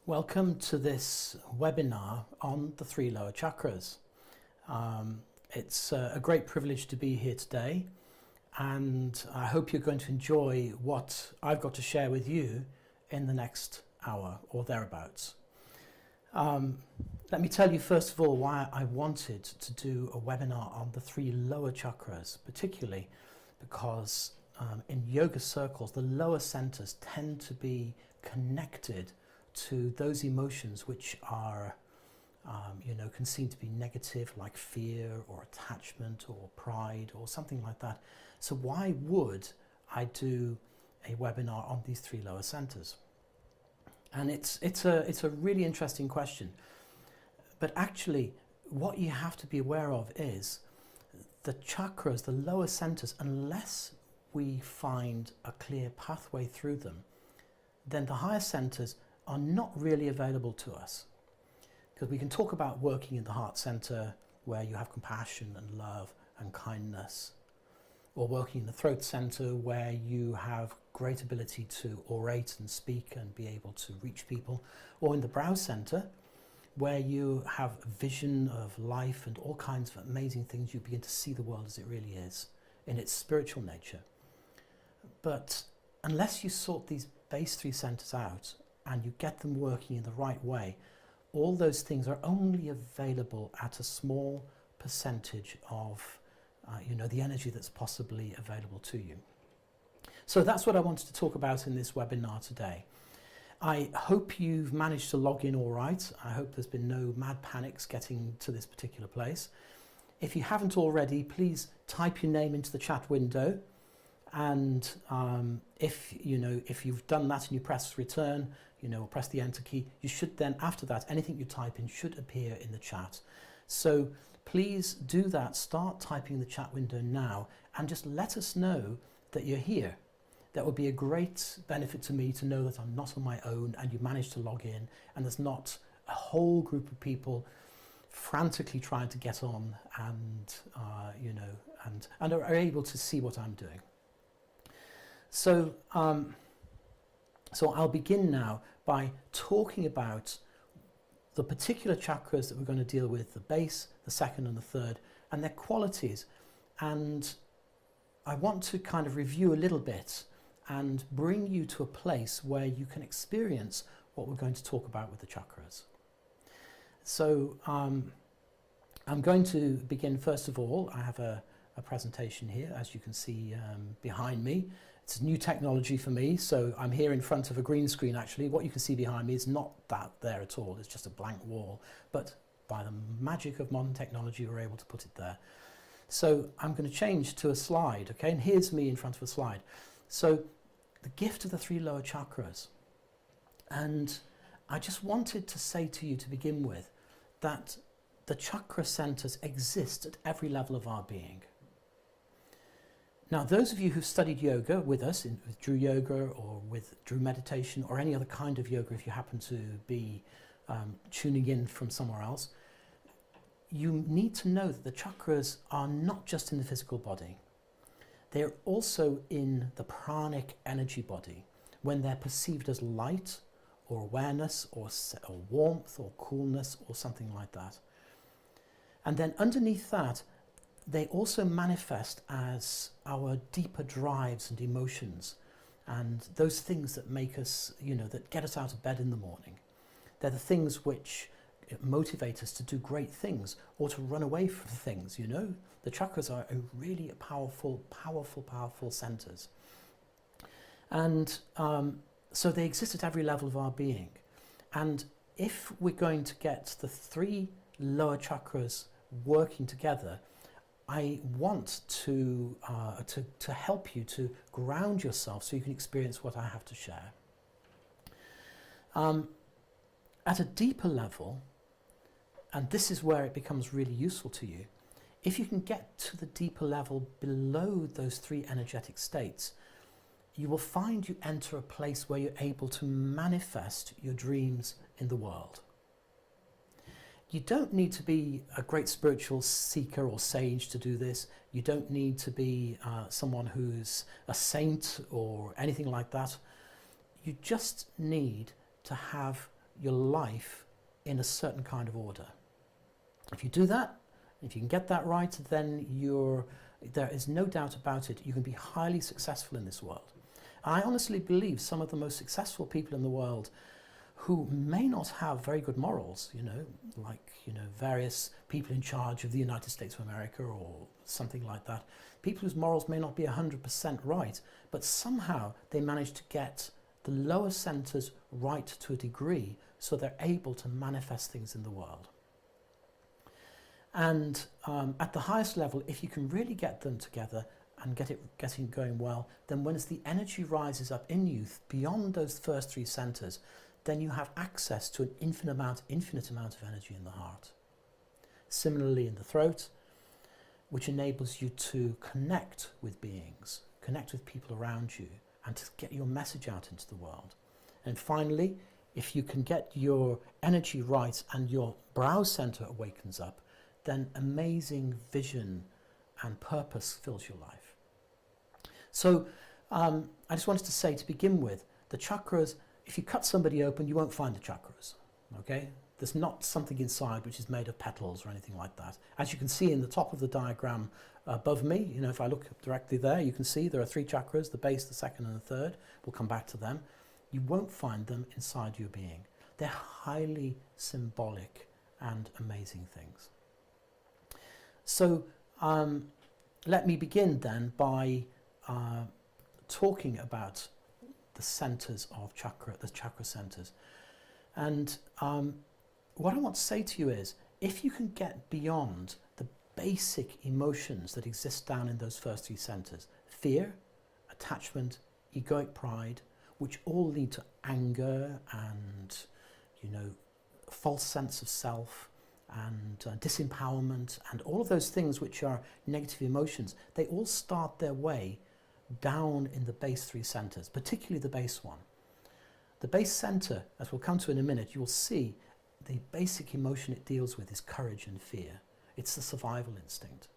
Welcome to this webinar on the three lower chakras. It's a great privilege to be here today, and I hope you're going to enjoy what I've got to share with you in the next hour or thereabouts. Let me tell you first of all why I wanted to do a webinar on the three lower chakras, particularly because in yoga circles the lower centers tend to be connected to those emotions which are, can seem to be negative, like fear or attachment or pride or something like that. So why would I do a webinar on these three lower centers? And it's a really interesting question. But actually, what you have to be aware of is the chakras, the lower centers, unless we find a clear pathway through them, then the higher centers are not really available to us. Because we can talk about working in the heart center where you have compassion and love and kindness, or working in the throat center where you have great ability to orate and speak and be able to reach people, or in the brow center where you have a vision of life and all kinds of amazing things. You begin to see the world as it really is in its spiritual nature. But unless you sort these base three centers out and you get them working in the right way, all those things are only available at a small percentage of the energy that's possibly available to you. So that's what I wanted to talk about in this webinar today. I hope you've managed to log in all right. I hope there's been no mad panics getting to this particular place. If you haven't already, please type your name into the chat window. And if you've done that and you press return, or press the enter key, you should then, after that, anything you type in should appear in the chat. So please do that. Start typing in the chat window now and just let us know that you're here. That would be a great benefit to me to know that I'm not on my own and you managed to log in and there's not a whole group of people frantically trying to get on and are able to see what I'm doing. So I'll begin now by talking about the particular chakras that we're going to deal with, the base, the second and the third, and their qualities. And I want to kind of review a little bit and bring you to a place where you can experience what we're going to talk about with the chakras. So I'm going to begin first of all. I have a presentation here, as you can see behind me. It's new technology for me, so I'm here in front of a green screen actually. What you can see behind me is not that there at all, it's just a blank wall, but by the magic of modern technology we're able to put it there. So I'm going to change to a slide, okay, and here's me in front of a slide. So the gift of the three lower chakras, and I just wanted to say to you to begin with that the chakra centers exist at every level of our being. Now, those of you who've studied yoga with us, with Drew Yoga or with Drew Meditation or any other kind of yoga, if you happen to be tuning in from somewhere else, you need to know that the chakras are not just in the physical body. They're also in the pranic energy body when they're perceived as light or awareness or warmth or coolness or something like that. And then underneath that, they also manifest as our deeper drives and emotions and those things that make us, that get us out of bed in the morning. They're the things which motivate us to do great things or to run away from things, The chakras are really powerful centers. And so they exist at every level of our being. And if we're going to get the three lower chakras working together, I want to help you to ground yourself so you can experience what I have to share. At a deeper level, and this is where it becomes really useful to you, if you can get to the deeper level below those three energetic states, you will find you enter a place where you're able to manifest your dreams in the world. You don't need to be a great spiritual seeker or sage to do this. You don't need to be someone who's a saint or anything like that. You just need to have your life in a certain kind of order. If you do that, if you can get that right, then there is no doubt about it, you can be highly successful in this world. I honestly believe some of the most successful people in the world who may not have very good morals, like various people in charge of the United States of America or something like that, people whose morals may not be 100% right, but somehow they manage to get the lower centers right to a degree so they're able to manifest things in the world. And at the highest level, if you can really get them together and getting going well, then once the energy rises up in you beyond those first three centers, then you have access to an infinite amount of energy in the heart. Similarly in the throat, which enables you to connect with beings, connect with people around you, and to get your message out into the world. And finally, if you can get your energy right and your brow center awakens up, then amazing vision and purpose fills your life. So I just wanted to say to begin with, the chakras, if you cut somebody open, you won't find the chakras, okay? There's not something inside which is made of petals or anything like that. As you can see in the top of the diagram above me, if I look directly there, you can see there are three chakras, the base, the second and the third. We'll come back to them. You won't find them inside your being. They're highly symbolic and amazing things. So let me begin then by talking about the centers of the chakra centers. And what I want to say to you is, if you can get beyond the basic emotions that exist down in those first three centers, fear, attachment, egoic pride, which all lead to anger and, false sense of self and disempowerment and all of those things which are negative emotions, they all start their way down in the base three centers, particularly the base one. The base center, as we'll come to in a minute, you'll see the basic emotion it deals with is courage and fear. It's the survival instinct.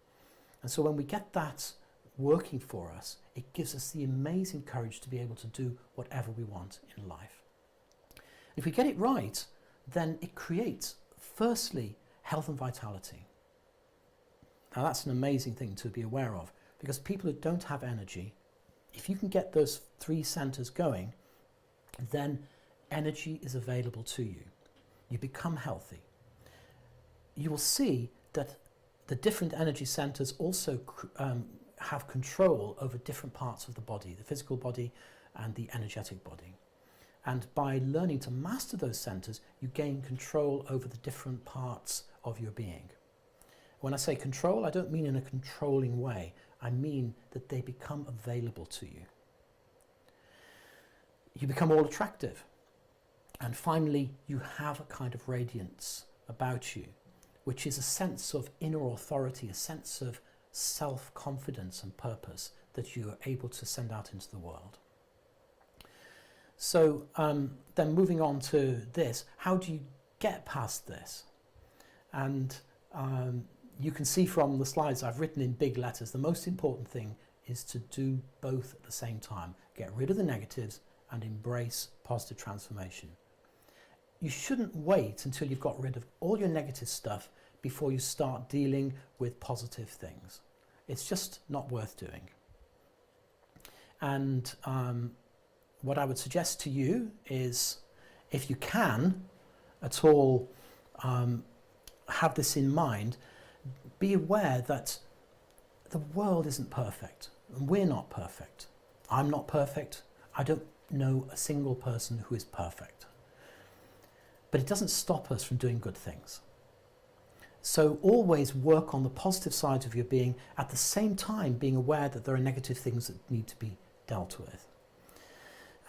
And so when we get that working for us, it gives us the amazing courage to be able to do whatever we want in life. If we get it right, then it creates, firstly, health and vitality. Now that's an amazing thing to be aware of, because people who don't have energy, if you can get those three centers going, then energy is available to you. You become healthy. You will see that the different energy centers also have control over different parts of the body, the physical body and the energetic body. And by learning to master those centers, you gain control over the different parts of your being. When I say control, I don't mean in a controlling way. I mean that they become available to you. You become all attractive. And finally, you have a kind of radiance about you, which is a sense of inner authority, a sense of self-confidence and purpose that you are able to send out into the world. So then moving on to this, how do you get past this? And you can see from the slides I've written in big letters, the most important thing is to do both at the same time. Get rid of the negatives and embrace positive transformation. You shouldn't wait until you've got rid of all your negative stuff before you start dealing with positive things. It's just not worth doing. And what I would suggest to you is, if you can at all have this in mind, be aware that the world isn't perfect, and we're not perfect. I'm not perfect. I don't know a single person who is perfect. But it doesn't stop us from doing good things. So always work on the positive side of your being, at the same time being aware that there are negative things that need to be dealt with.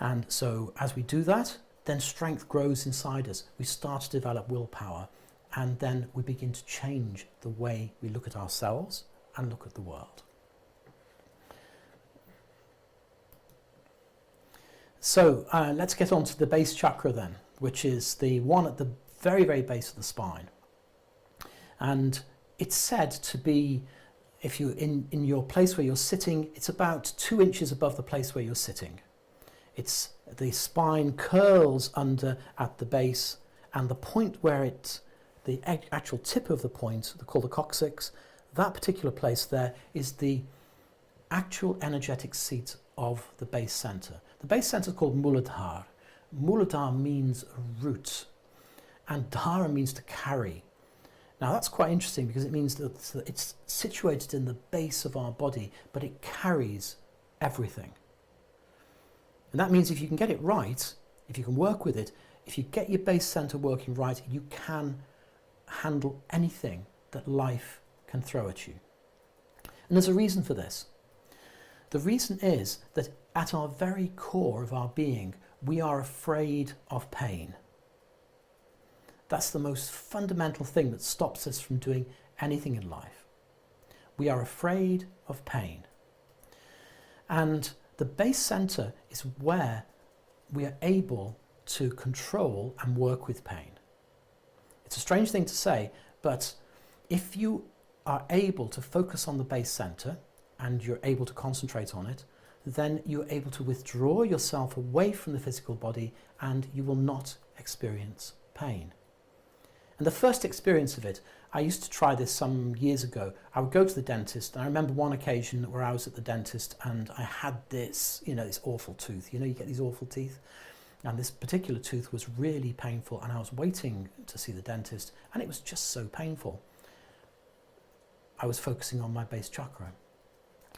And so as we do that, then strength grows inside us. We start to develop willpower, and then we begin to change the way we look at ourselves and look at the world. So let's get on to the base chakra then, which is the one at the very, very base of the spine. And it's said to be, if you're in your place where you're sitting, it's about 2 inches above the place where you're sitting. It's The spine curls under at the base, and the point where the actual tip of the point, called the coccyx, that particular place there is the actual energetic seat of the base center. The base center is called Muladhara. Muladhara means root, and dhara means to carry. Now that's quite interesting because it means that it's situated in the base of our body, but it carries everything. And that means if you can get it right, if you can work with it, if you get your base center working right, you can handle anything that life can throw at you. And there's a reason for this. The reason is that at our very core of our being, we are afraid of pain. That's the most fundamental thing that stops us from doing anything in life. We are afraid of pain. And the base center is where we are able to control and work with pain. It's a strange thing to say, but if you are able to focus on the base center and you're able to concentrate on it, then you're able to withdraw yourself away from the physical body and you will not experience pain. And the first experience of it, I used to try this some years ago. I would go to the dentist, and I remember one occasion where I was at the dentist and I had this, this awful tooth. You get these awful teeth? And this particular tooth was really painful, and I was waiting to see the dentist, and it was just so painful. I was focusing on my base chakra.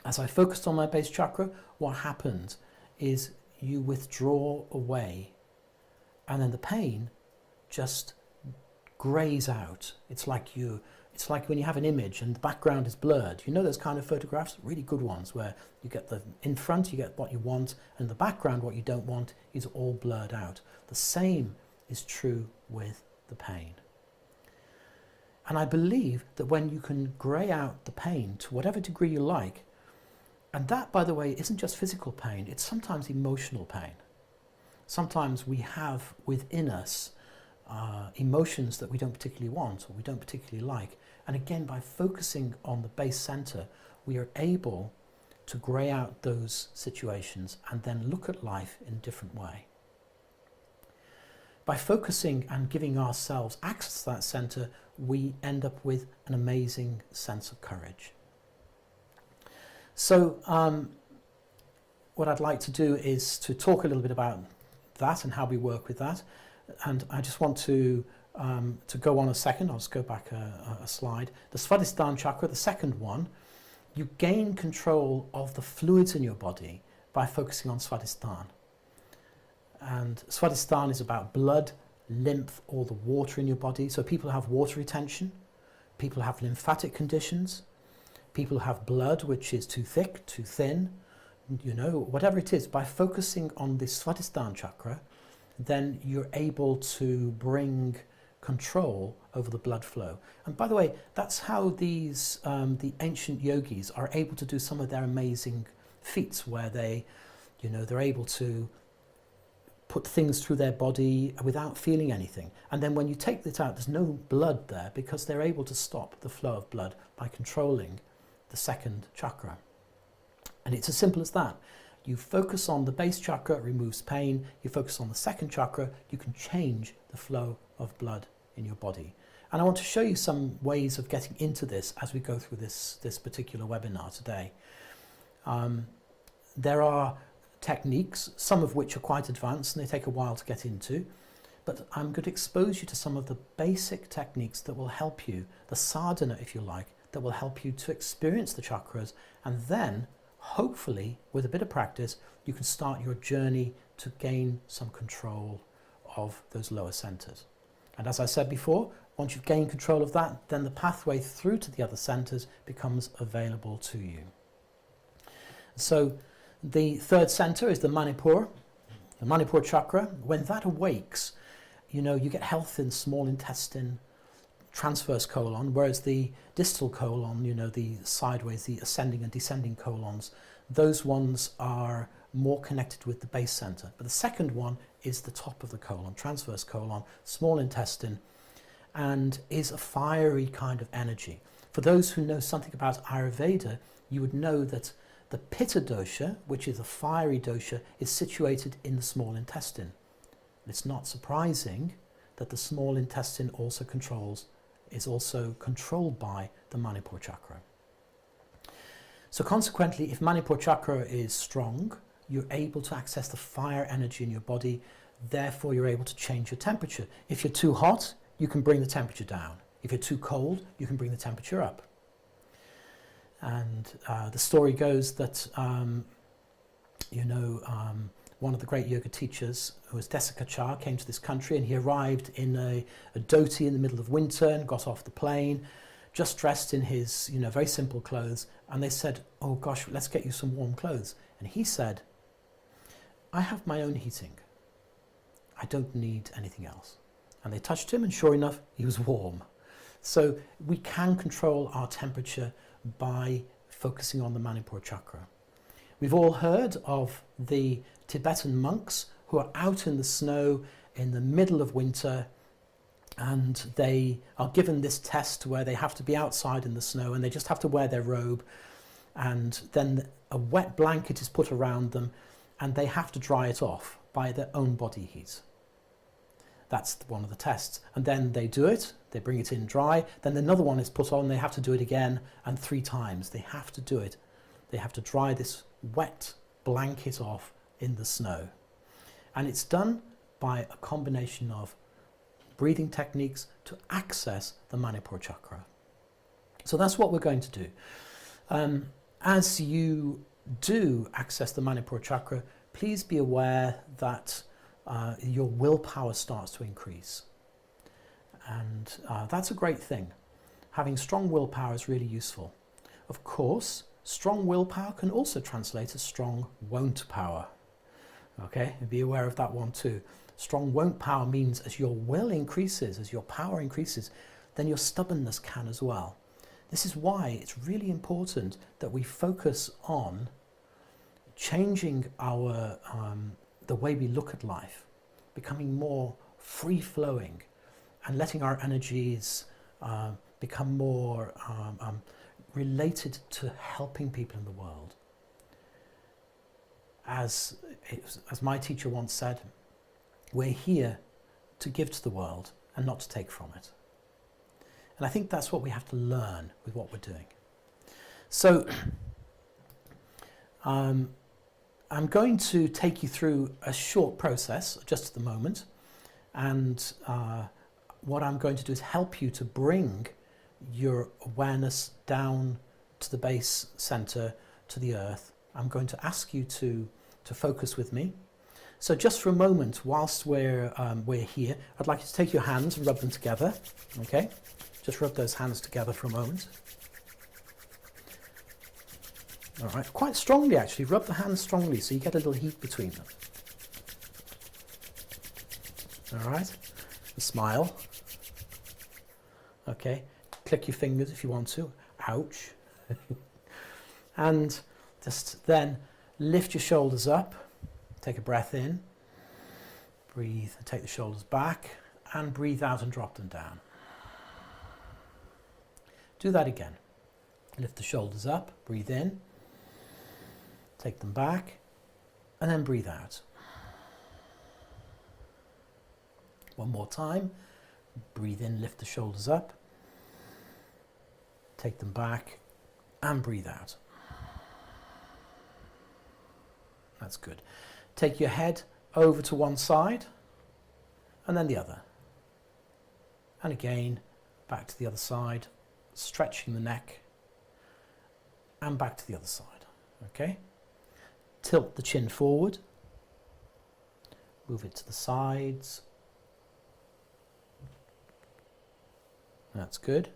As I focused on my base chakra, what happened is you withdraw away, and then the pain just grays out. It's like when you have an image and the background is blurred. You know those kind of photographs, really good ones, where you get in front you get what you want, and the background, what you don't want, is all blurred out. The same is true with the pain. And I believe that when you can grey out the pain to whatever degree you like, and that, by the way, isn't just physical pain, it's sometimes emotional pain. Sometimes we have within us emotions that we don't particularly want or we don't particularly like. And again, by focusing on the base center, we are able to grey out those situations and then look at life in a different way. By focusing and giving ourselves access to that center, we end up with an amazing sense of courage. So what I'd like to do is to talk a little bit about that and how we work with that. And I just want to go on a second. I'll just go back a slide. The Svadhisthana chakra, the second one, you gain control of the fluids in your body by focusing on Svadhisthana. And Svadhisthana is about blood, lymph, all the water in your body. So people have water retention, people have lymphatic conditions, people have blood which is too thick, too thin, whatever it is. By focusing on the Svadhisthana chakra, then you're able to bring control over the blood flow. And by the way, that's how these the ancient yogis are able to do some of their amazing feats, where they're able to put things through their body without feeling anything. And then when you take it out, there's no blood there because they're able to stop the flow of blood by controlling the second chakra. And it's as simple as that. You focus on the base chakra, it removes pain. You focus on the second chakra, you can change the flow of blood in your body. And I want to show you some ways of getting into this as we go through this particular webinar today. There are techniques, some of which are quite advanced and they take a while to get into, but I'm going to expose you to some of the basic techniques that will help you, the sadhana if you like, that will help you to experience the chakras, and then hopefully, with a bit of practice, you can start your journey to gain some control of those lower centers. And as I said before, once you've gained control of that, then the pathway through to the other centers becomes available to you. So the third center is the Manipur chakra. When that awakes, you get health in small intestine, transverse colon, whereas the distal colon, the sideways, the ascending and descending colons, those ones are more connected with the base center. But the second one is the top of the colon, transverse colon, small intestine, and is a fiery kind of energy. For those who know something about Ayurveda, you would know that The pitta dosha, which is a fiery dosha, is situated in the small intestine. It's not surprising that the small intestine is also controlled by the Manipur chakra. So consequently, if Manipur chakra is strong, you're able to access the fire energy in your body, therefore you're able to change your temperature. If you're too hot, you can bring the temperature down. If you're too cold, you can bring the temperature up. And the story goes that, one of the great yoga teachers, who was Desikachar, came to this country, and he arrived in a dhoti in the middle of winter and got off the plane, just dressed in his very simple clothes. And they said, "Oh gosh, let's get you some warm clothes." And he said, "I have my own heating. I don't need anything else." And they touched him, and sure enough, he was warm. So we can control our temperature by focusing on the Manipur chakra. We've all heard of the Tibetan monks who are out in the snow in the middle of winter, and they are given this test where they have to be outside in the snow and they just have to wear their robe, and then a wet blanket is put around them and they have to dry it off by their own body heat. That's one of the tests. And then they do it, they bring it in dry, then another one is put on, they have to do it again, and 3 times. They have to do it. They have to dry this wet blanket off in the snow. And it's done by a combination of breathing techniques to access the Manipur chakra. So that's what we're going to do. As you do access the Manipur chakra, please be aware that your willpower starts to increase. And that's a great thing. Having strong willpower is really useful. Of course, strong willpower can also translate as strong won't power. Okay, and be aware of that one too. Strong won't power means as your will increases, as your power increases, then your stubbornness can as well. This is why it's really important that we focus on changing our the way we look at life, becoming more free-flowing, and letting our energies become more related to helping people in the world. As my teacher once said, we're here to give to the world and not to take from it. And I think that's what we have to learn with what we're doing. So I'm going to take you through a short process just at the moment, and what I'm going to do is help you to bring your awareness down to the base center, to the earth. I'm going to ask you to focus with me. So just for a moment, whilst we're here, I'd like you to take your hands and rub them together. Okay, just rub those hands together for a moment. All right, quite strongly actually. Rub the hands strongly so you get a little heat between them. All right, a smile. Okay, click your fingers if you want to. Ouch. And just then lift your shoulders up. Take a breath in. Breathe and take the shoulders back, and breathe out and drop them down. Do that again. Lift the shoulders up, breathe in. Take them back, and then breathe out. One more time. Breathe in, lift the shoulders up. Take them back, and breathe out. That's good. Take your head over to one side, and then the other. And again, back to the other side, stretching the neck, and back to the other side. Okay? Tilt the chin forward, move it to the sides. That's good.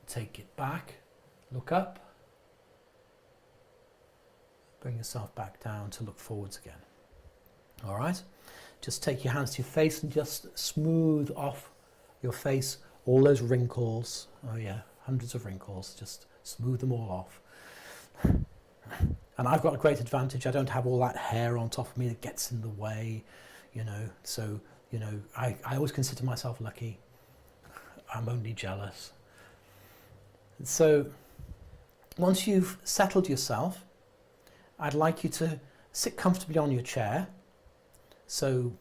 Take it back, look up, bring yourself back down to look forwards again. All right, just take your hands to your face and just smooth off your face all those wrinkles. Oh yeah, hundreds of wrinkles, just smooth them all off. And I've got a great advantage. I don't have all that hair on top of me that gets in the way, so I always consider myself lucky. I'm only jealous. So Once you've settled yourself, I'd like you to sit comfortably on your chair. So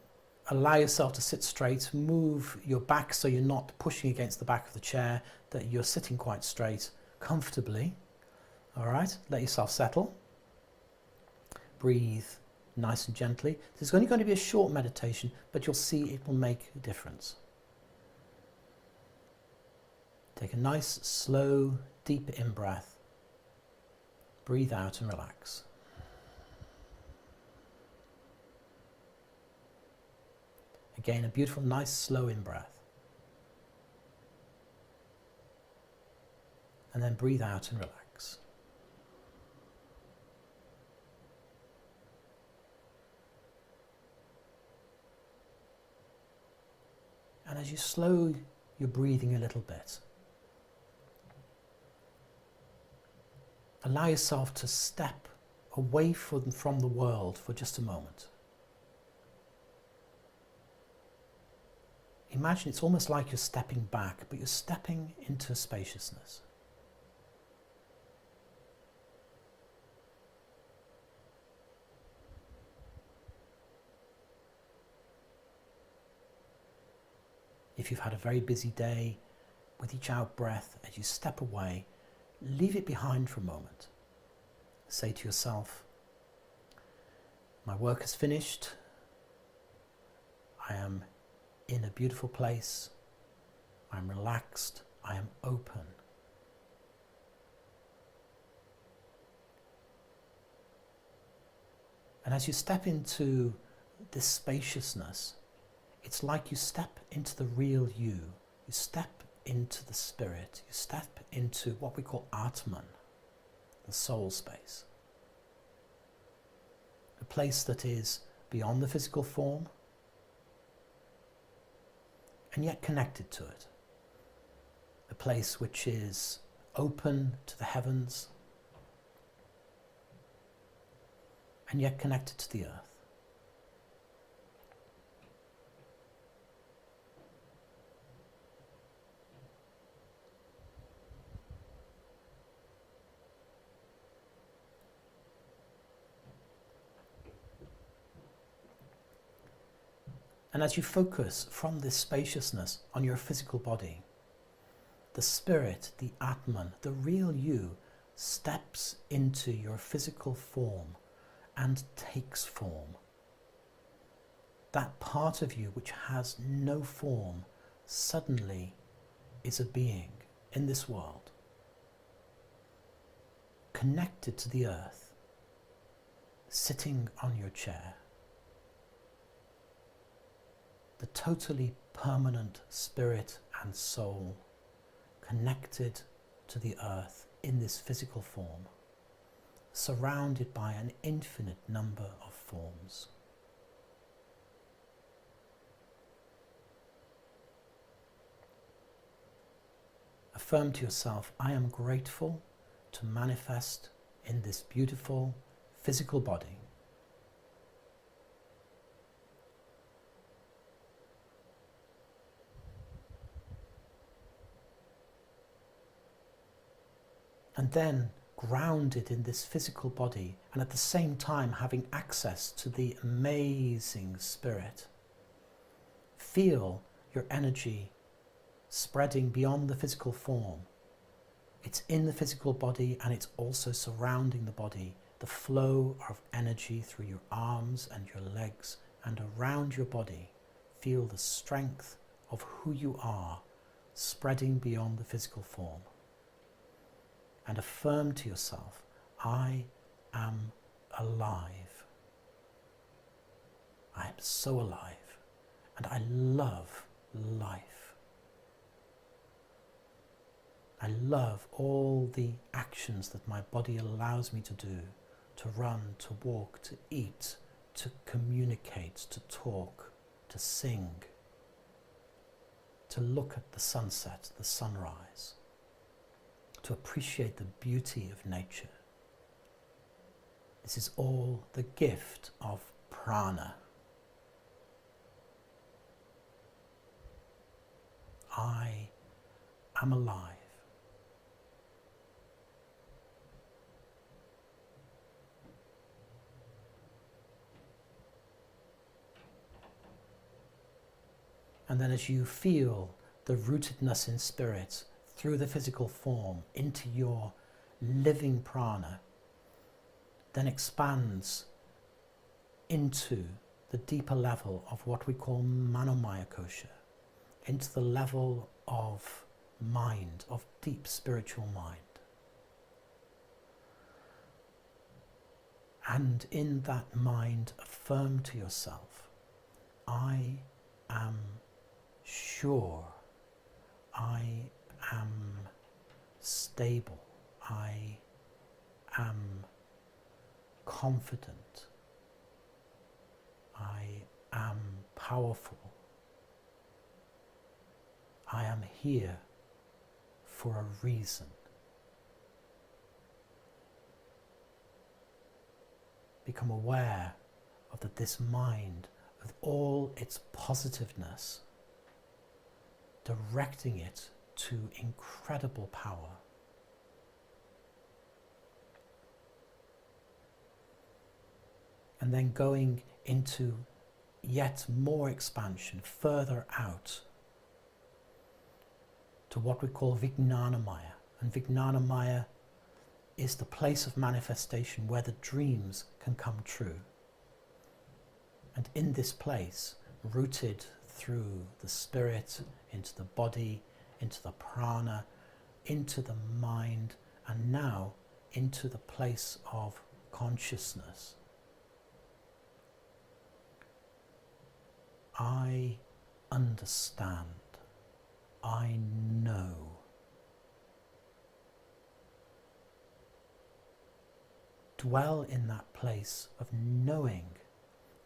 allow yourself to sit straight, move your back so you're not pushing against the back of the chair, that you're sitting quite straight, comfortably. All right, let yourself settle. Breathe nice and gently. This is only going to be a short meditation, but you'll see it will make a difference. Take a nice, slow, deep in-breath. Breathe out and relax. Again, a beautiful, nice, slow in-breath. And then breathe out and relax. And as you slow your breathing a little bit, allow yourself to step away from the world for just a moment. Imagine it's almost like you're stepping back, but you're stepping into spaciousness. If you've had a very busy day, with each out breath, as you step away, leave it behind for a moment. Say to yourself, my work is finished. I am in a beautiful place. I'm relaxed. I am open. And as you step into this spaciousness, it's like you step into the real you. You step into the spirit. You step into what we call Atman, the soul space. A place that is beyond the physical form and yet connected to it. A place which is open to the heavens and yet connected to the earth. And as you focus from this spaciousness on your physical body, the spirit, the Atman, the real you, steps into your physical form and takes form. That part of you which has no form suddenly is a being in this world, connected to the earth, sitting on your chair. The totally permanent spirit and soul connected to the earth in this physical form, surrounded by an infinite number of forms. Affirm to yourself, I am grateful to manifest in this beautiful physical body. And then grounded in this physical body and at the same time having access to the amazing spirit, feel your energy spreading beyond the physical form. It's in the physical body and it's also surrounding the body. The flow of energy through your arms and your legs and around your body. Feel the strength of who you are spreading beyond the physical form. And affirm to yourself, I am alive. I am so alive, and I love life. I love all the actions that my body allows me to do, to run, to walk, to eat, to communicate, to talk, to sing, to look at the sunset, the sunrise, to appreciate the beauty of nature. This is all the gift of prana. I am alive. And then as you feel the rootedness in spirit through the physical form into your living prana, then expands into the deeper level of what we call manomaya kosha, into the level of mind, of deep spiritual mind. And in that mind, affirm to yourself, I am sure, I am stable, I am confident, I am powerful, I am here for a reason. Become aware of that this mind, with all its positiveness, directing it to incredible power. And then going into yet more expansion, further out, to what we call Vijnanamaya. And Vijnanamaya is the place of manifestation where the dreams can come true. And in this place, rooted through the spirit, into the body, into the prana, into the mind, and now into the place of consciousness, I understand, I know. Dwell in that place of knowing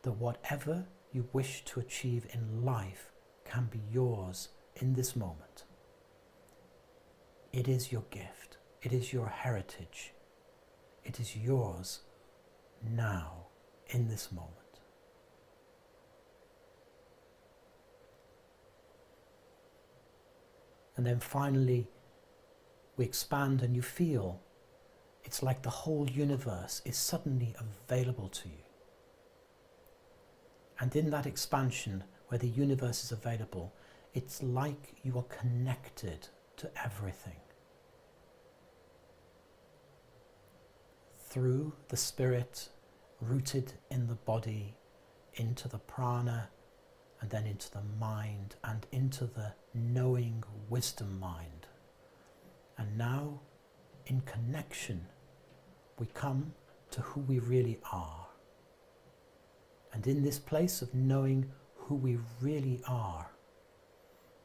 that whatever you wish to achieve in life can be yours in this moment. It is your gift, it is your heritage, it is yours now, in this moment. And then finally, we expand and you feel it's like the whole universe is suddenly available to you. And in that expansion, where the universe is available, it's like you are connected to everything. Through the spirit, rooted in the body, into the prana, and then into the mind, and into the knowing wisdom mind. And now, in connection, we come to who we really are. And in this place of knowing who we really are,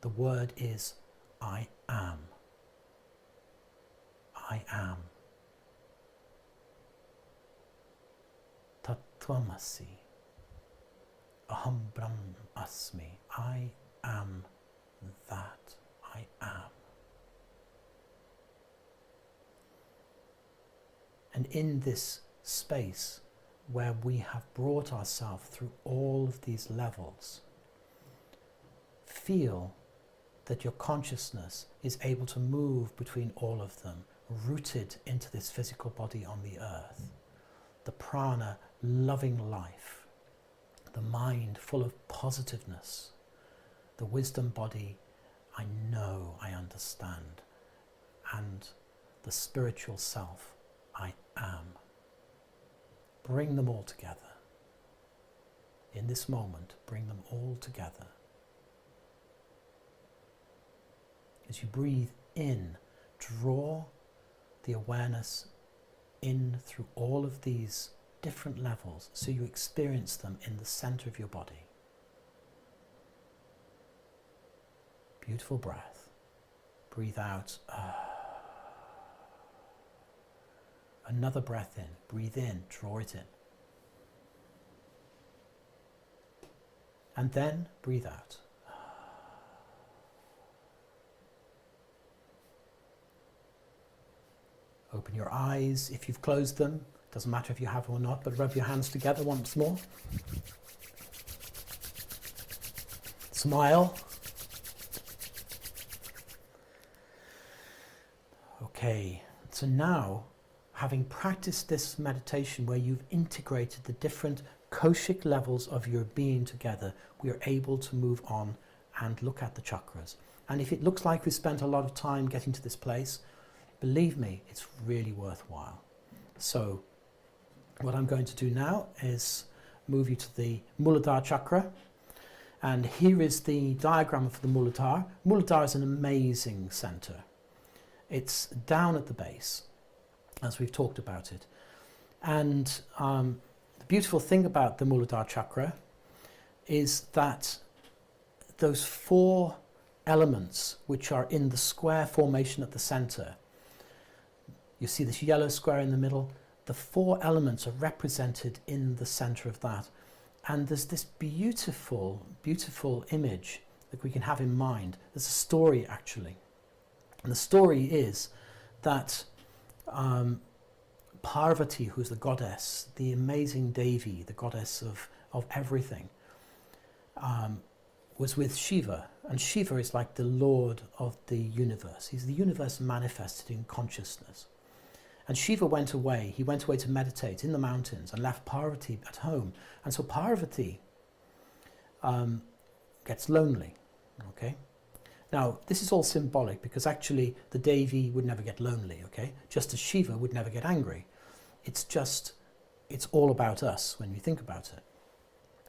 the word is I am. I am. Tatvamasi. Aham Brahm Asmi. I am that. I am. And in this space where we have brought ourselves through all of these levels, feel that your consciousness is able to move between all of them, rooted into this physical body on the earth. The prana, loving life. The mind, full of positiveness. The wisdom body, I know, I understand. And the spiritual self, I am. Bring them all together. In this moment, bring them all together. As you breathe in, draw the awareness in through all of these different levels so you experience them in the center of your body. Beautiful breath. Breathe out. Another breath in. Breathe in. Draw it in. And then breathe out. Open your eyes if you've closed them. Doesn't matter if you have or not, but rub your hands together once more. Smile. Okay, so now, having practiced this meditation where you've integrated the different koshic levels of your being together, we are able to move on and look at the chakras. And if it looks like we've spent a lot of time getting to this place, believe me, it's really worthwhile. So what I'm going to do now is move you to the Muladhara chakra. And here is the diagram of the Muladhara. Muladhara is an amazing center. It's down at the base, as we've talked about it. And the beautiful thing about the Muladhara chakra is that those 4 elements which are in the square formation at the center, you see this yellow square in the middle, the 4 elements are represented in the center of that. And there's this beautiful, beautiful image that we can have in mind. There's a story actually. And the story is that Parvati, who's the goddess, the amazing Devi, the goddess of everything, was with Shiva. And Shiva is like the Lord of the universe. He's the universe manifested in consciousness. And Shiva went away. He went away to meditate in the mountains and left Parvati at home. And so Parvati gets lonely. Okay? Now, this is all symbolic because actually the Devi would never get lonely, okay? Just as Shiva would never get angry. It's all about us when we think about it.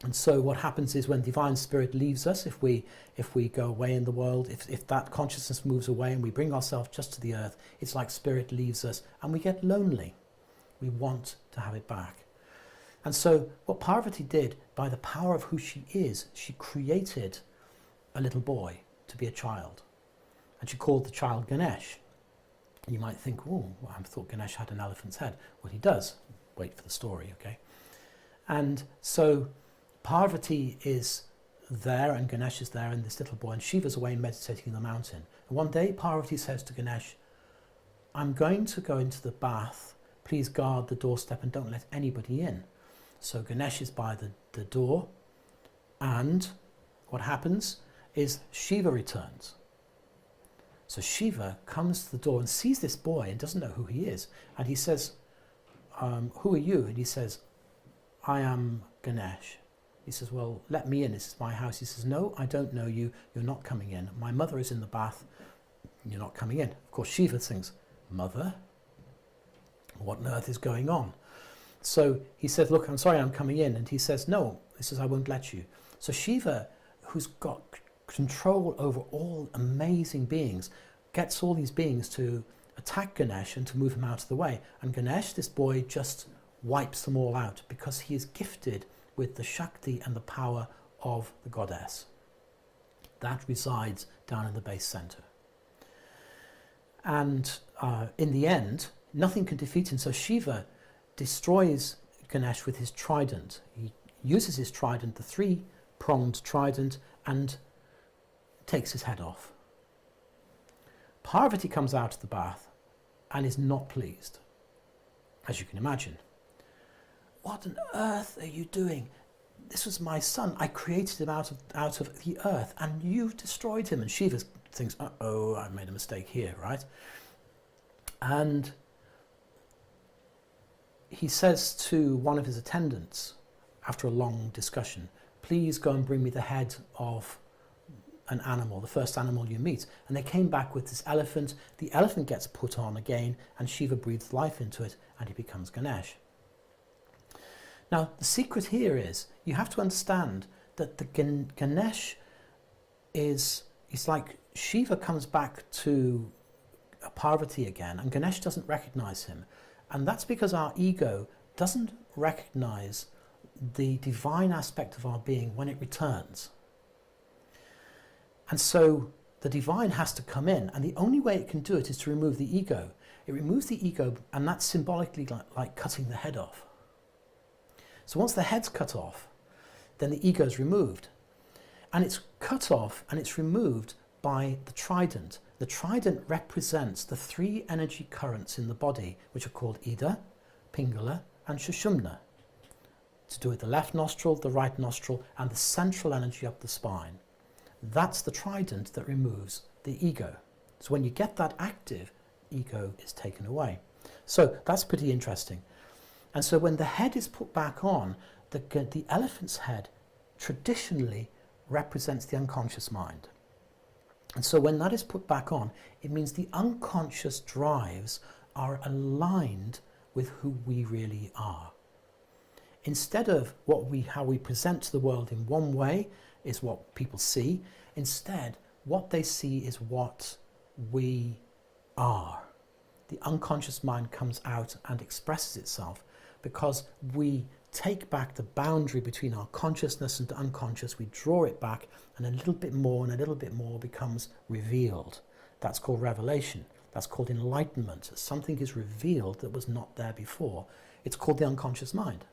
And so what happens is when divine spirit leaves us, if we go away in the world, if that consciousness moves away and we bring ourselves just to the earth, it's like spirit leaves us and we get lonely. We want to have it back. And so what Parvati did, by the power of who she is, she created a little boy to be a child. And she called the child Ganesh. You might think, oh, well, I thought Ganesh had an elephant's head. Well, he does. Wait for the story, okay? And so Parvati is there and Ganesh is there and this little boy, and Shiva's away meditating in the mountain. And one day Parvati says to Ganesh, I'm going to go into the bath. Please guard the doorstep and don't let anybody in. So Ganesh is by the door, and what happens is Shiva returns. So Shiva comes to the door and sees this boy and doesn't know who he is. And he says, who are you? And he says, I am Ganesh. He says, well, let me in. This is my house. He says, no, I don't know you. You're not coming in. My mother is in the bath. You're not coming in. Of course, Shiva thinks, mother? What on earth is going on? So he says, look, I'm sorry, I'm coming in. And he says, no. He says, I won't let you. So Shiva, who's got control over all amazing beings, gets all these beings to attack Ganesh and to move him out of the way. And Ganesh, this boy, just wipes them all out because he is gifted with the Shakti and the power of the goddess. That resides down in the base center. And in the end, nothing can defeat him. So Shiva destroys Ganesh with his trident. He uses his trident, the 3-pronged trident, and takes his head off. Parvati comes out of the bath and is not pleased, as you can imagine. What on earth are you doing? This was my son. I created him out of the earth, and you've destroyed him. And Shiva thinks, uh-oh, I made a mistake here, right? And he says to one of his attendants, after a long discussion, please go and bring me the head of an animal, the first animal you meet. And they came back with this elephant. The elephant gets put on again, and Shiva breathes life into it, and he becomes Ganesh. Now, the secret here is you have to understand that the Ganesh is like Shiva comes back to Parvati again, and Ganesh doesn't recognize him. And that's because our ego doesn't recognize the divine aspect of our being when it returns. And so the divine has to come in, and the only way it can do it is to remove the ego. It removes the ego, and that's symbolically like cutting the head off. So once the head's cut off, then the ego is removed. And it's cut off and it's removed by the trident. The trident represents the 3 energy currents in the body, which are called Ida, Pingala, and Shushumna, to do with the left nostril, the right nostril, and the central energy up the spine. That's the trident that removes the ego. So when you get that active, ego is taken away. So that's pretty interesting. And so when the head is put back on, the elephant's head traditionally represents the unconscious mind. And so when that is put back on, it means the unconscious drives are aligned with who we really are. Instead of how we present to the world in one way is what people see, instead what they see is what we are. The unconscious mind comes out and expresses itself because we take back the boundary between our consciousness and unconscious, we draw it back, and a little bit more and a little bit more becomes revealed. That's called revelation. That's called enlightenment. Something is revealed that was not there before. It's called the unconscious mind.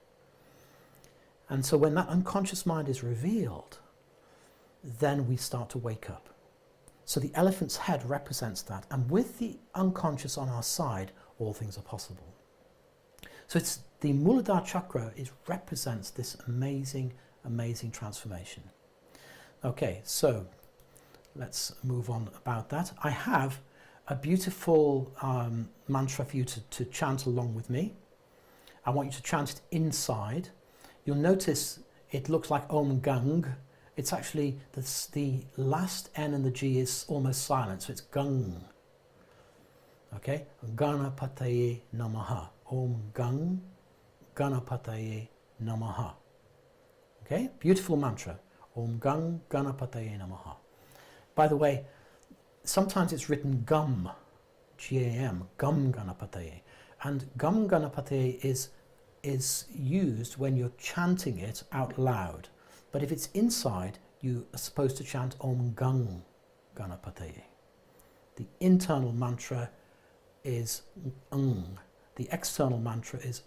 And so when that unconscious mind is revealed, then we start to wake up. So the elephant's head represents that, and with the unconscious on our side, all things are possible. So it's the Muladhara chakra represents this amazing, amazing transformation. Okay, so let's move on about that. I have a beautiful mantra for you to chant along with me. I want you to chant it inside. You'll notice it looks like Om Gang. It's actually the last N and the G is almost silent, so it's Gang. Okay, Ganapataye Namaha. Om Gang Ganapataye Namaha. Okay, beautiful mantra. Om Gang Ganapataye Namaha. By the way, sometimes it's written Gum, G-A-M, Gum Ganapataye. And Gum Ganapataye is used when you're chanting it out loud. But if it's inside, you are supposed to chant Om Gang Ganapataye. The internal mantra is Ng. The external mantra is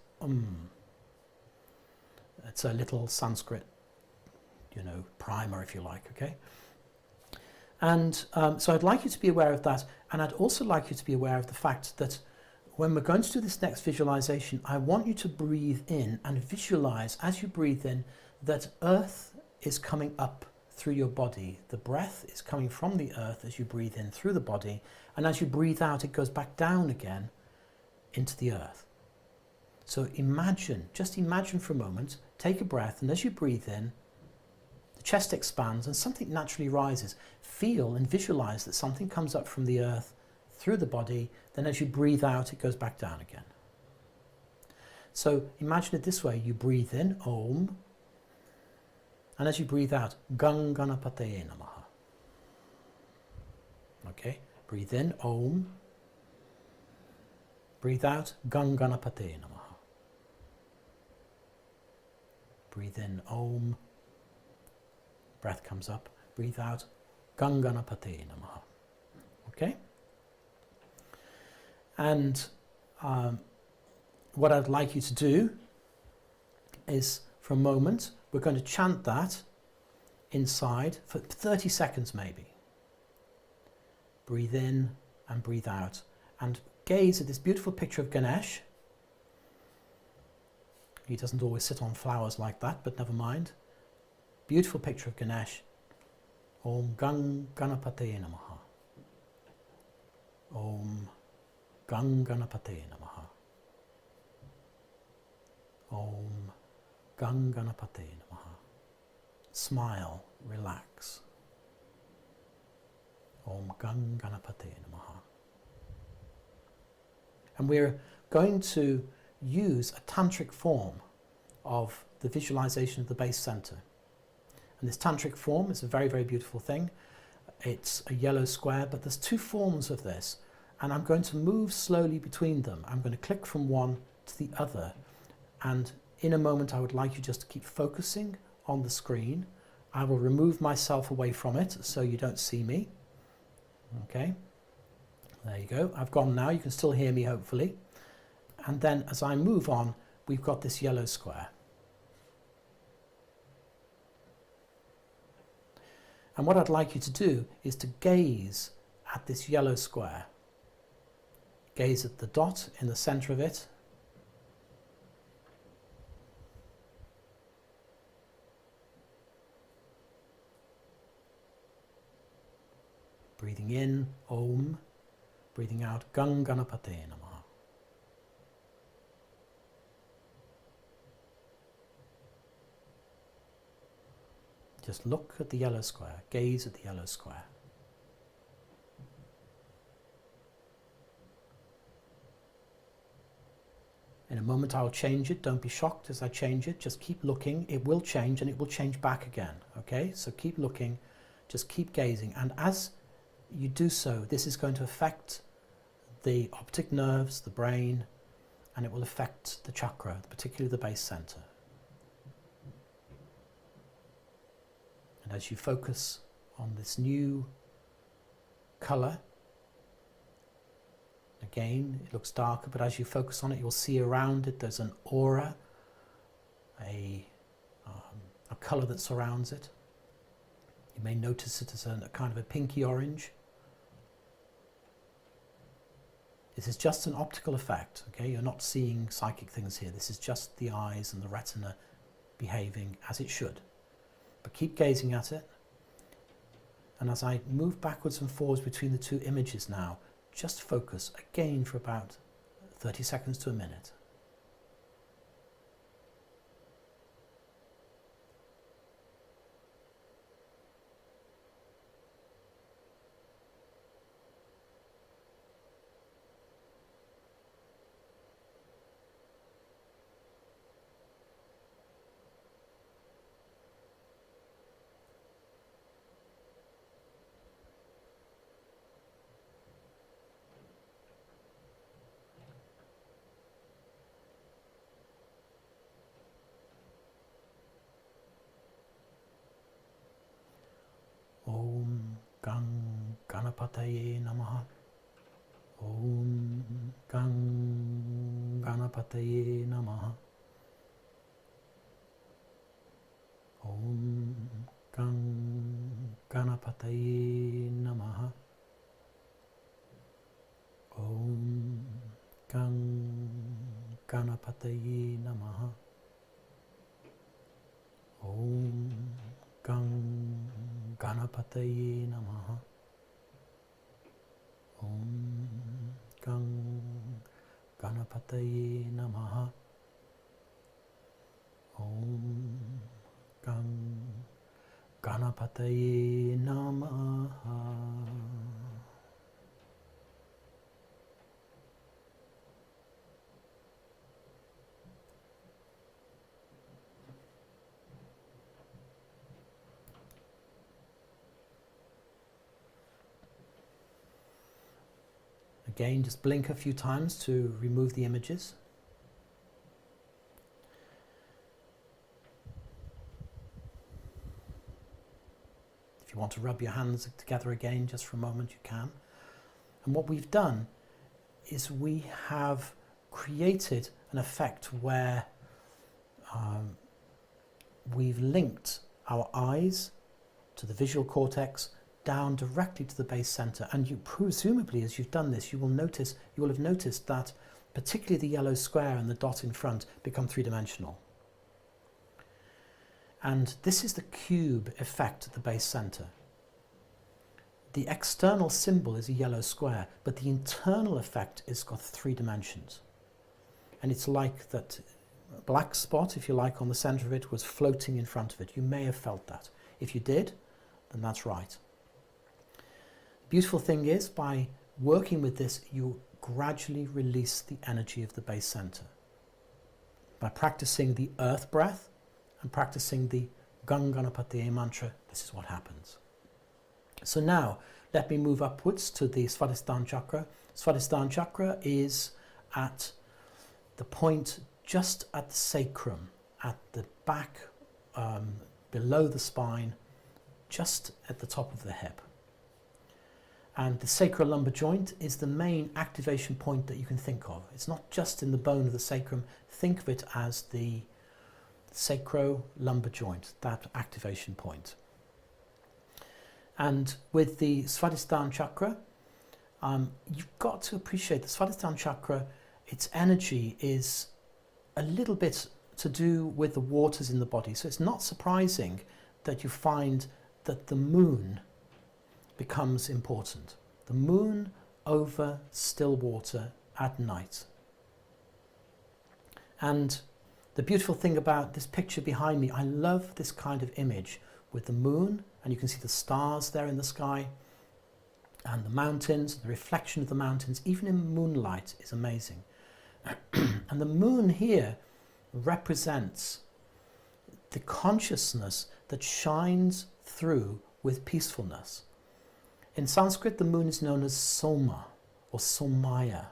It's a little Sanskrit, primer, if you like, okay? And so I'd like you to be aware of that, and I'd also like you to be aware of the fact that when we're going to do this next visualization, I want you to breathe in and visualize, as you breathe in, that earth is coming up through your body. The breath is coming from the earth as you breathe in through the body, and as you breathe out, it goes back down again into the earth. So just imagine for a moment, take a breath, and as you breathe in, the chest expands and something naturally rises. Feel and visualize that something comes up from the earth through the body, then as you breathe out, it goes back down again. So imagine it this way: you breathe in, Om, and as you breathe out, Gang Ganapataye Namaha. Okay, breathe in, Om. Breathe out, Gang Ganapataye Namaha. Breathe in, Om. Breath comes up. Breathe out, Gang Ganapataye Namaha. Okay? And what I'd like you to do is, for a moment, we're going to chant that inside for 30 seconds maybe. Breathe in and breathe out, and gaze at this beautiful picture of Ganesh. He doesn't always sit on flowers like that, but never mind. Beautiful picture of Ganesh. Om Gang Ganapataye Namaha. Om Gang Ganapataye Namaha. Om Gang Ganapataye Namaha. Smile, relax. Om Gang Ganapataye Namaha. And we're going to use a tantric form of the visualization of the base center. And this tantric form is a very, very beautiful thing. It's a yellow square, but there's two forms of this, and I'm going to move slowly between them. I'm going to click from one to the other, and in a moment I would like you just to keep focusing on the screen. I will remove myself away from it so you don't see me. Okay, there you go. I've gone now. You can still hear me, hopefully. And then as I move on, we've got this yellow square. And what I'd like you to do is to gaze at this yellow square. Gaze at the dot in the center of it. Breathing in, Om. Breathing out, Gang Ganapataye Namaha. Just look at the yellow square, gaze at the yellow square. In a moment I'll change it. Don't be shocked as I change it. Just keep looking. It will change and it will change back again. Okay, so keep looking, just keep gazing. And as you do so, this is going to affect the optic nerves, the brain, and it will affect the chakra, particularly the base center. And as you focus on this new color, again, it looks darker, but as you focus on it, you'll see around it there's an aura, a color that surrounds it. You may notice it as a kind of a pinky orange. This is just an optical effect, okay? You're not seeing psychic things here. This is just the eyes and the retina behaving as it should. But keep gazing at it. And as I move backwards and forwards between the two images now, just focus again for about 30 seconds to a minute. Om Gang Ganapataye Namaha. Om Gang Ganapataye Namaha. Om Gang Ganapataye Namaha. Om Gang Ganapataye Namaha. Om Gang Ganapataye Namaha. Om Gang Ganapataye Namaha. Om Gang Ganapataye Namaha. Again, just blink a few times to remove the images. If you want to rub your hands together again just for a moment, you can. And what we've done is we have created an effect where we've linked our eyes to the visual cortex down directly to the base center, and you presumably, as you've done this, you will have noticed that particularly the yellow square and the dot in front become three-dimensional. And this is the cube effect at the base center. The external symbol is a yellow square, but the internal effect has got 3 dimensions. And it's like that black spot, if you like, on the center of it was floating in front of it. You may have felt that. If you did, then that's right. Beautiful thing is, by working with this, you gradually release the energy of the base center. By practicing the earth breath and practicing the Ganganapatiye mantra, this is what happens. So now, let me move upwards to the Svadhisthana chakra. Svadhisthana chakra is at the point just at the sacrum, at the back, below the spine, just at the top of the hip. And the sacrolumbar joint is the main activation point that you can think of. It's not just in the bone of the sacrum. Think of it as the sacrolumbar joint, that activation point. And with the Svadhisthana chakra, you've got to appreciate the Svadhisthana chakra, its energy is a little bit to do with the waters in the body. So it's not surprising that you find that the moon becomes important. The moon over still water at night. And the beautiful thing about this picture behind me, I love this kind of image with the moon, and you can see the stars there in the sky, and the mountains, the reflection of the mountains, even in moonlight, is amazing. And the moon here represents the consciousness that shines through with peacefulness. In Sanskrit, the moon is known as Soma or Somaya,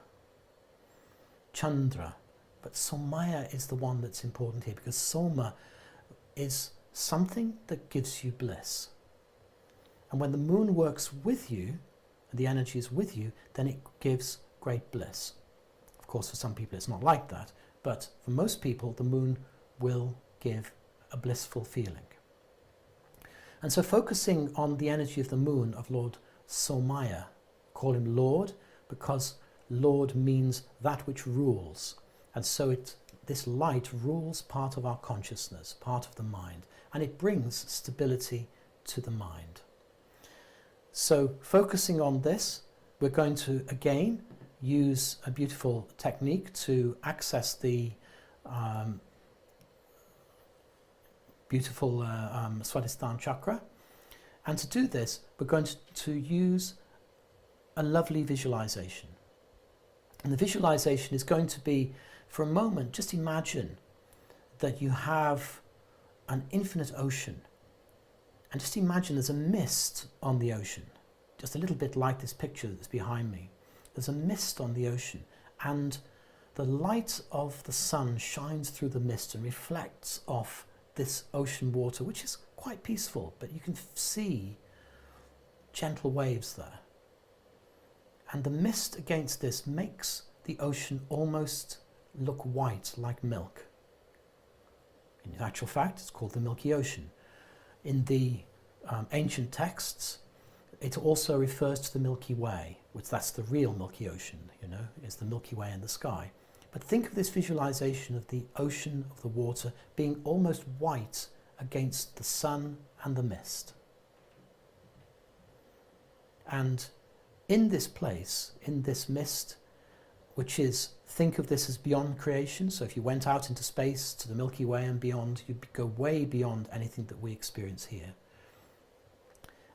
Chandra, but Somaya is the one that's important here, because Soma is something that gives you bliss. And when the moon works with you, and the energy is with you, then it gives great bliss. Of course, for some people it's not like that, but for most people the moon will give a blissful feeling. And so focusing on the energy of the moon, of Lord Somaya, call him Lord, because Lord means that which rules. And so this light rules part of our consciousness, part of the mind, and it brings stability to the mind. So focusing on this, we're going to again use a beautiful technique to access the beautiful Swadhisthana chakra. And to do this, we're going to use a lovely visualization. And the visualization is going to be, for a moment, just imagine that you have an infinite ocean. And just imagine there's a mist on the ocean, just a little bit like this picture that's behind me. There's a mist on the ocean, and the light of the sun shines through the mist and reflects off this ocean water, which is quite peaceful, but you can see gentle waves there. And the mist against this makes the ocean almost look white, like milk. In actual fact, it's called the Milky Ocean. In the ancient texts, it also refers to the Milky Way, which that's the real Milky Ocean, is the Milky Way in the sky. But think of this visualization of the ocean, of the water, being almost white against the sun and the mist. And in this place, in this mist, which is, think of this as beyond creation. So if you went out into space to the Milky Way and beyond, you'd go way beyond anything that we experience here.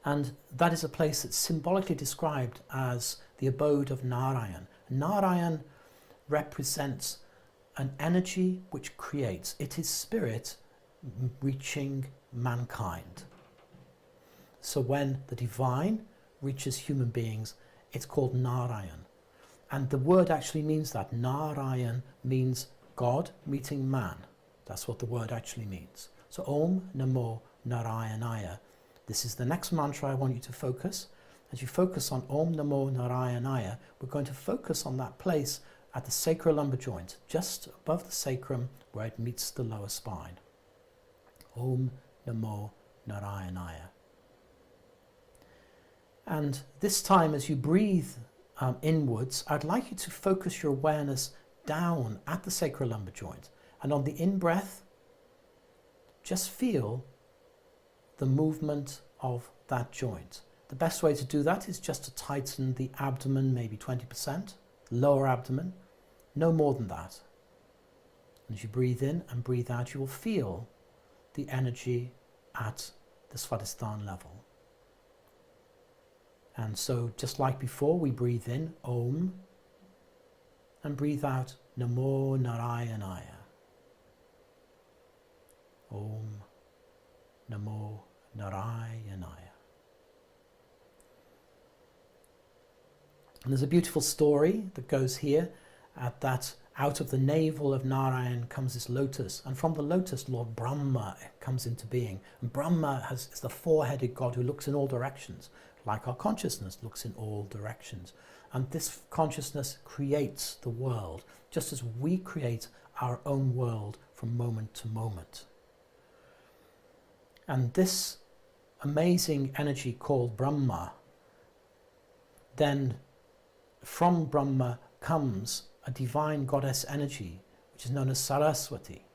And that is a place that's symbolically described as the abode of Narayan. Narayan represents an energy which creates. It is spirit reaching mankind. So when the divine reaches human beings, it's called Narayan. And the word actually means that. Narayan means God meeting man. That's what the word actually means. So Om Namo Narayanaya. This is the next mantra I want you to focus. As you focus on Om Namo Narayanaya, we're going to focus on that place at the sacrolumbar joint, just above the sacrum where it meets the lower spine. Om Namo Narayanaya. And this time, as you breathe inwards, I'd like you to focus your awareness down at the sacrolumbar joint. And on the in-breath, just feel the movement of that joint. The best way to do that is just to tighten the abdomen, maybe 20%, lower abdomen, no more than that. And as you breathe in and breathe out, you will feel the energy at the Swadhisthana level. And so, just like before, we breathe in Om and breathe out Namo Narayanaya. Om Namo Narayanaya. And there's a beautiful story that goes here at that out of the navel of Narayan comes this lotus, and from the lotus Lord Brahma comes into being. And Brahma is the four-headed God who looks in all directions, like our consciousness looks in all directions. And this consciousness creates the world, just as we create our own world from moment to moment. And this amazing energy called Brahma, then from Brahma comes a divine goddess energy, which is known as Saraswati.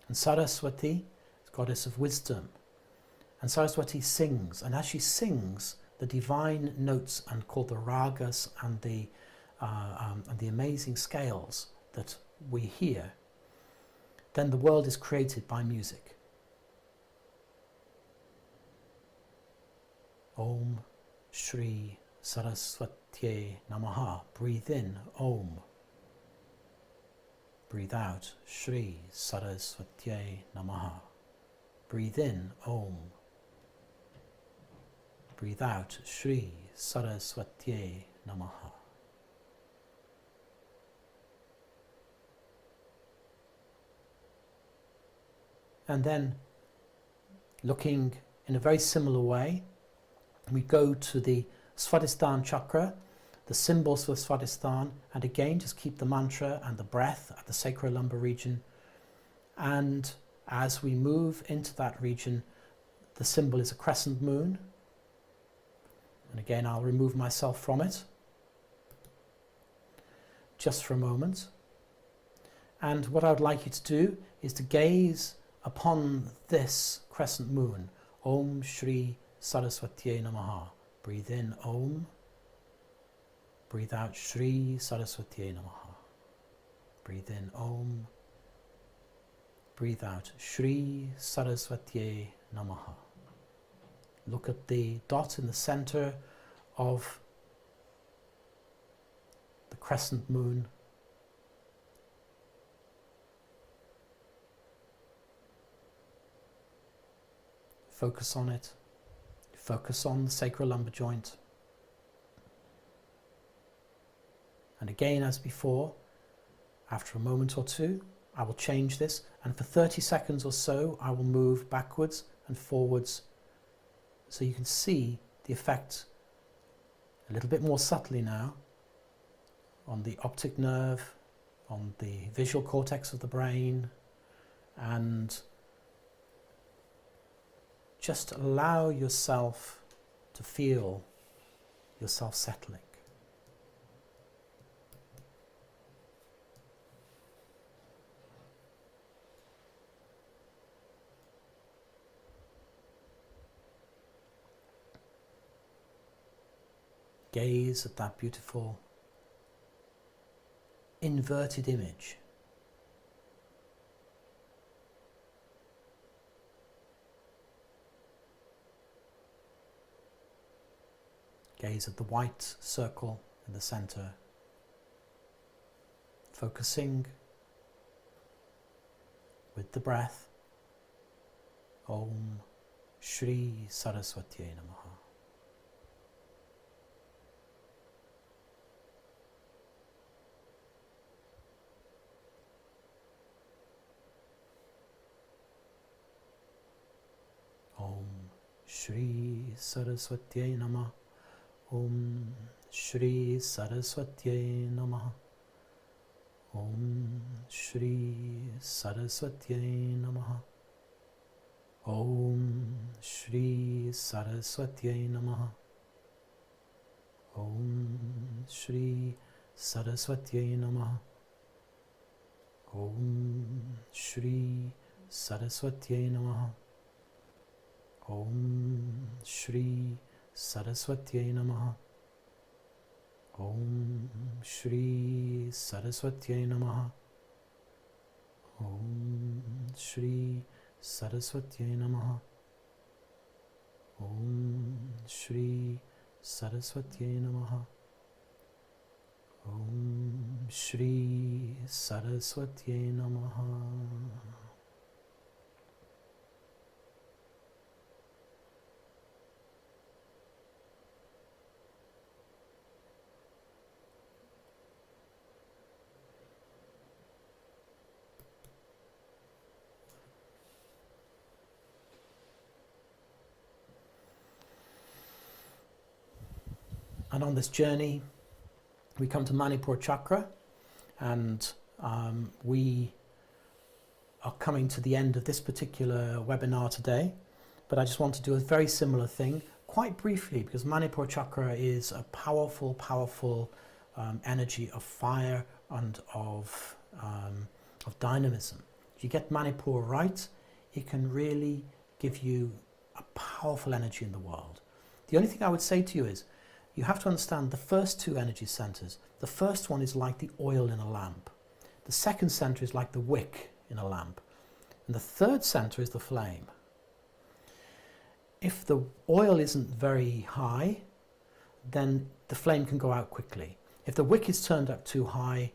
And Saraswati is goddess of wisdom. And Saraswati sings, and as she sings, the divine notes, and called the ragas, and the amazing scales that we hear, then the world is created by music. Om Shri Saraswatye Namaha. Breathe in Om. Breathe out Shri Saraswatye Namaha. Breathe in Om. Breathe out Shri Saraswatye Namaha. And then, looking in a very similar way, we go to the Svadhisthana chakra, the symbols for Svadhisthana, and again just keep the mantra and the breath at the sacrolumbar region. And as we move into that region, the symbol is a crescent moon. And again, I'll remove myself from it just for a moment. And what I would like you to do is to gaze upon this crescent moon. Om Shri Saraswatye Namaha. Breathe in Om. Breathe out Shri Saraswatye Namaha. Breathe in Om. Breathe out Shri Saraswatye Namaha. Look at the dot in the center of the crescent moon. Focus on it. Focus on the sacrolumbar joint. And again, as before, after a moment or two, I will change this, and for 30 seconds or so, I will move backwards and forwards so you can see the effect a little bit more subtly now on the optic nerve, on the visual cortex of the brain, and just allow yourself to feel yourself settling. Gaze at that beautiful inverted image. Gaze at the white circle in the center, focusing with the breath. Om Shri Saraswatye Namaha. Om Shri Saraswatye Namaha. Om Shri Saraswatye Namaha. Om Shri Saraswatye Namaha. Om Shri Saraswatye Namaha. Om Shri Saraswatye Namaha. Om Shri Saraswatye Namaha. Om Shri Saraswatye Namaha. Om Shri Saraswatye Namaha. Om Shri Saraswatye Namaha. Om Shri Saraswatye Namaha. Om Shri Saraswatye Namaha. And on this journey, we come to Manipur chakra, and we are coming to the end of this particular webinar today. But I just want to do a very similar thing, quite briefly, because Manipur chakra is a powerful, powerful energy of fire and of dynamism. If you get Manipur right, it can really give you a powerful energy in the world. The only thing I would say to you is, you have to understand the first two energy centers. The first one is like the oil in a lamp. The second center is like the wick in a lamp. And the third center is the flame. if the oil isn't very high, then the flame can go out quickly. If the wick is turned up too high,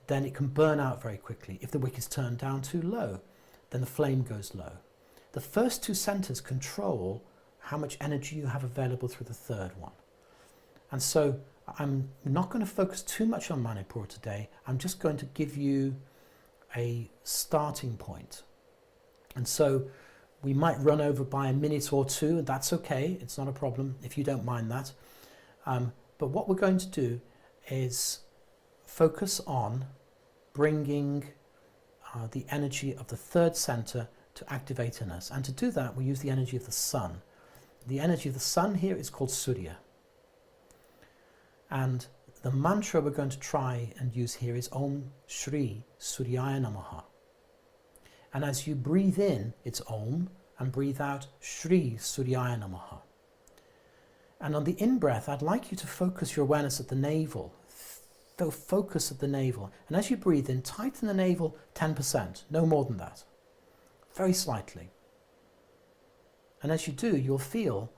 then it can burn out very quickly. If the wick is turned down too low, then the flame goes low. The first two centers control how much energy you have available through the third one. And so I'm not going to focus too much on Manipur today. I'm just going to give you a starting point. And so we might run over by a minute or two, and that's okay. It's not a problem if you don't mind that. But what we're going to do is focus on bringing the energy of the third center to activate in us. And to do that, we use the energy of the sun. The energy of the sun here is called Surya. And the mantra we're going to try and use here is Om Shri Suryaya Namaha. And as you breathe in, it's Om, and breathe out Shri Suryaya Namaha. And on the in-breath, I'd like you to focus your awareness at the navel. Focus at the navel. And as you breathe in, tighten the navel 10%, no more than that. Very slightly. And as you do, you'll feel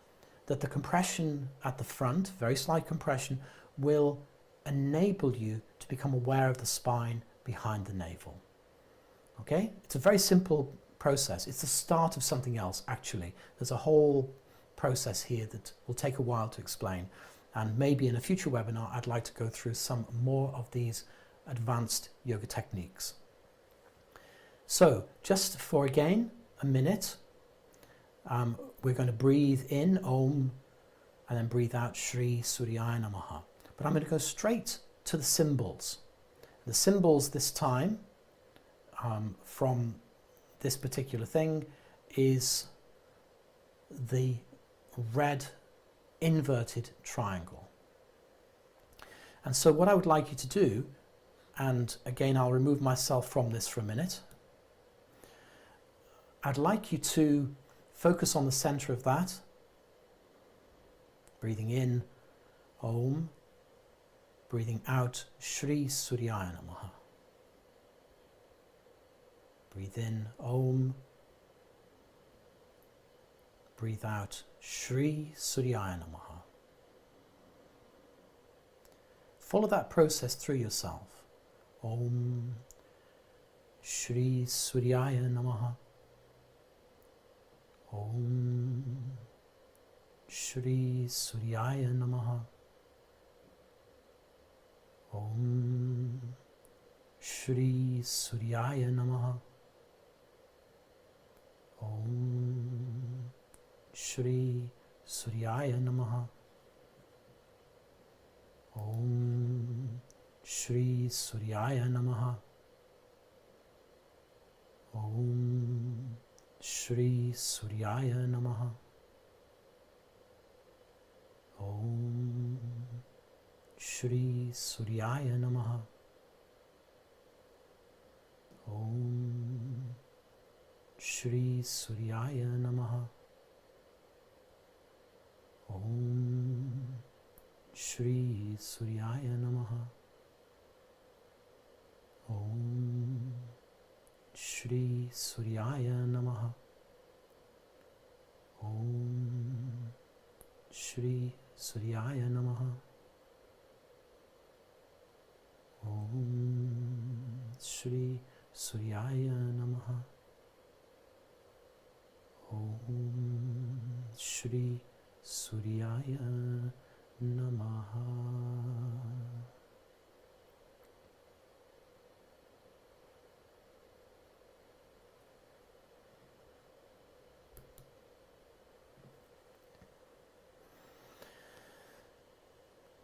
that the compression at the front, very slight compression, will enable you to become aware of the spine behind the navel. Okay? It's a very simple process. It's the start of something else, actually. There's a whole process here that will take a while to explain. And maybe in a future webinar, I'd like to go through some more of these advanced yoga techniques. So, just for again, a minute, we're going to breathe in Om and then breathe out Shri Suryaya Namaha. But I'm going to go straight to the symbols. The symbols this time from this particular thing is the red inverted triangle. And so what I would like you to do, and again I'll remove myself from this for a minute, I'd like you to focus on the center of that, breathing in Om, breathing out Shri Suryaya Namaha. Breathe in Om, breathe out Shri Suryaya Namaha. Follow that process through yourself. Om Shri Suryaya Namaha. Om Shri Suryaya Namaha. Om Shri Suryaya Namaha. Om Shri Suryaya Namaha. Om Shri Suryaya Namaha. Om Shri Suryaya Namaha. Om Shri Suryaya Namaha. Om Shri Suryaya Namaha. Om Shri Suryaya Namaha. Om Shri Suryaya Namaha. Om Shri Suryaya Namaha. Om Shri Suryaya Namaha. Om Shri Suryaya Namaha.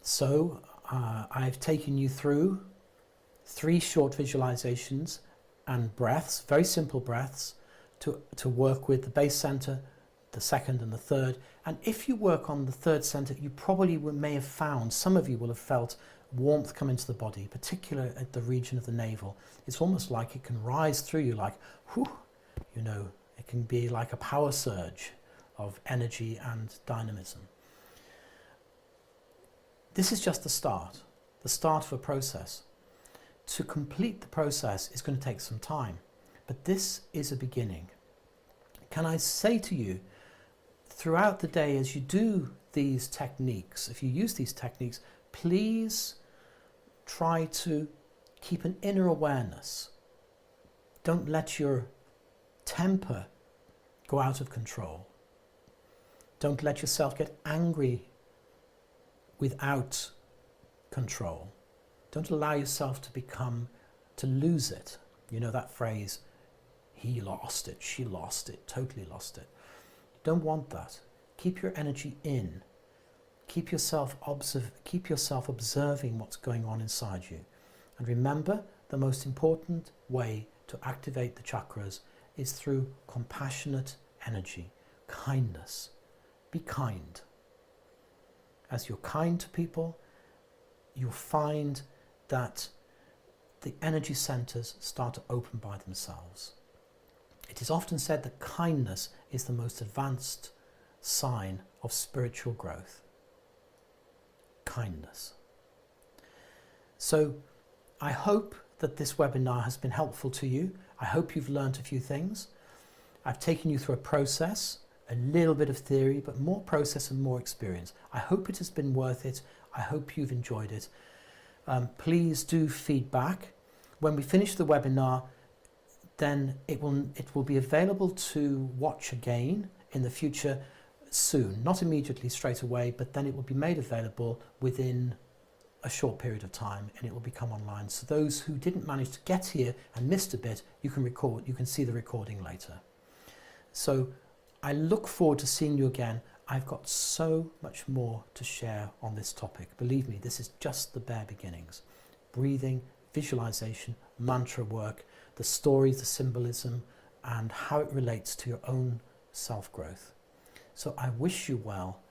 So I've taken you through 3 short visualizations and breaths, very simple breaths, to work with the base center, the second and the third. And if you work on the third center, you probably may have found, some of you will have felt warmth come into the body, particularly at the region of the navel. It's almost like it can rise through you like, whew, you know, it can be like a power surge of energy and dynamism. This is just the start of a process. To complete the process is going to take some time, but this is a beginning. Can I say to you, throughout the day, as you do these techniques, if you use these techniques, please try to keep an inner awareness. Don't let your temper go out of control. Don't let yourself get angry without control. Don't allow yourself to lose it. You know that phrase, he lost it, she lost it, totally lost it. You don't want that. Keep your energy in. Keep yourself observing what's going on inside you. And remember, the most important way to activate the chakras is through compassionate energy, kindness. Be kind. As you're kind to people, you'll find that the energy centers start to open by themselves. It is often said that kindness is the most advanced sign of spiritual growth. Kindness. So I hope that this webinar has been helpful to you. I hope you've learned a few things. I've taken you through a process, a little bit of theory, but more process and more experience. I hope it has been worth it. I hope you've enjoyed it. Please do feedback. When we finish the webinar, then it will be available to watch again in the future soon, not immediately straight away, but then it will be made available within a short period of time, and it will become online. So those who didn't manage to get here and missed a bit, you can see the recording later. So I look forward to seeing you again. I've got so much more to share on this topic. Believe me, this is just the bare beginnings. Breathing, visualization, mantra work, the stories, the symbolism, and how it relates to your own self-growth. So I wish you well,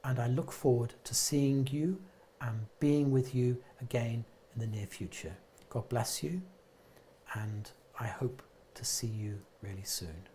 and I look forward to seeing you and being with you again in the near future. God bless you, and I hope to see you really soon.